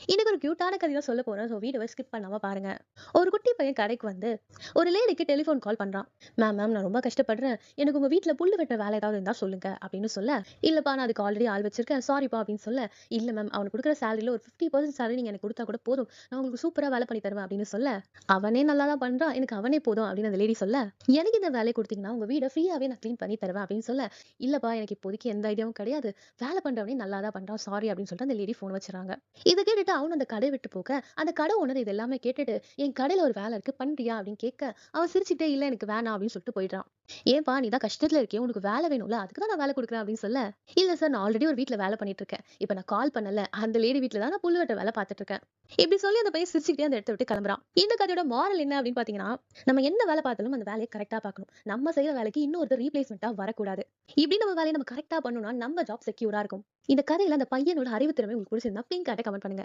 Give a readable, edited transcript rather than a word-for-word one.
இன்னைக்கு ஒரு கியூட்டான கதை தான் சொல்ல போறேன். ஸோ வீடியோவை ஸ்கிப் பண்ணாம பாருங்க. ஒரு குட்டி பையன் கடைக்கு வந்து ஒரு லேடிக்கு டெலிஃபோன் கால் பண்றான். மேம் நான் ரொம்ப கஷ்டப்படுறேன். எனக்கு உங்க வீட்ல புல்லு வெட்டுற வேலை ஏதாவது இருந்தா சொல்லுங்க அப்படின்னு சொல்ல, இல்லப்பா நான் அதுக்கு ஆல்ரெடி ஆள் வச்சிருக்கேன். சாரிப்பா அப்படின்னு சொல்ல, இல்ல மேம் அவனுக்கு குடுக்குற சேலரில ஒரு 50% சேலரி நீங்க எனக்கு குடுத்தா கூட போதும். நான் உங்களுக்கு சூப்பரா வேலை பண்ணி தருவேன் அப்படின்னு சொல்ல, அவனே நல்லா தான் பண்றான். எனக்கு அவனே போதும் அப்படின்னு அந்த லேடி சொல்ல, எனக்கு இந்த வேலையை குடுத்தீங்கன்னா உங்க வீட ஃப்ரீயாவே நான் க்ளீன் பண்ணி தருவேன் அப்படின்னு சொல்ல, இல்லப்பா எனக்கு இப்போதைக்கு எந்த ஐடியாவும் கிடையாது. வேலை பண்றவனே நல்லா தான் பண்றான். சாரி அப்படின்னு சொல்லிட்டு அந்த லேடி ஃபோன் வச்சுறாங்க. இத கேட்டுட்டு அவனும் அந்த கடைய விட்டு போக, அந்த கடை ஓனர் இது எல்லாமே கேட்டுட்டு, "என் கடையில ஒரு வேலை இருக்கு பண்றியா?" அப்படின்னு கேட்க, அவன் சிரிச்சுக்கிட்டே, "இல்ல எனக்கு வேணாம்" அப்படின்னு சொல்லிட்டு போயிடுறான். "ஏன்பா நீ தான் கஷ்டத்துல இருக்கியே, உனக்கு வேலை வேணும்ல, அதுக்கு தான் நான் வேலை குடுக்குறேன்" அப்படின்னு சொல்ல, "இல்ல சார் நான் ஆல்ரெடி ஒரு வீட்ல வேலை பண்ணிட்டு இருக்கேன். இப்ப நான் கால் பண்ணல, அந்த லேடி வீட்ல தான் நான் புல்லு வெட்டுற வேலை பார்த்துட்டு இருக்கேன்." இப்படி சொல்லி அந்த பையன் சிரிச்சுக்கிட்டே அந்த இடத்த விட்டு கிளம்புறான். இந்த கதையோட மாரல் என்ன அப்படின்னு பார்த்தீங்கன்னா, நம்ம என்ன வேலை பார்த்தாலும் அந்த வேலைய கரெக்ட்டா பார்க்கணும். நம்ம செய்யற வேலைக்கு இன்னொருத்தர் ரீப்ளேஸ்மென்ட்டா வரக்கூடாது. இப்படி நம்ம வேலைய நம்ம கரெக்ட்டா பண்ணோம்னா, நம்ம ஜாப் செக்யூரா இருக்கும். இந்த கதையில அந்த பையனோட அறிவுத்திறமை உங்களுக்கு பிடிச்சிருந்தா பிங்க் ஆட்ட கமெண்ட் பண்ணுங்க.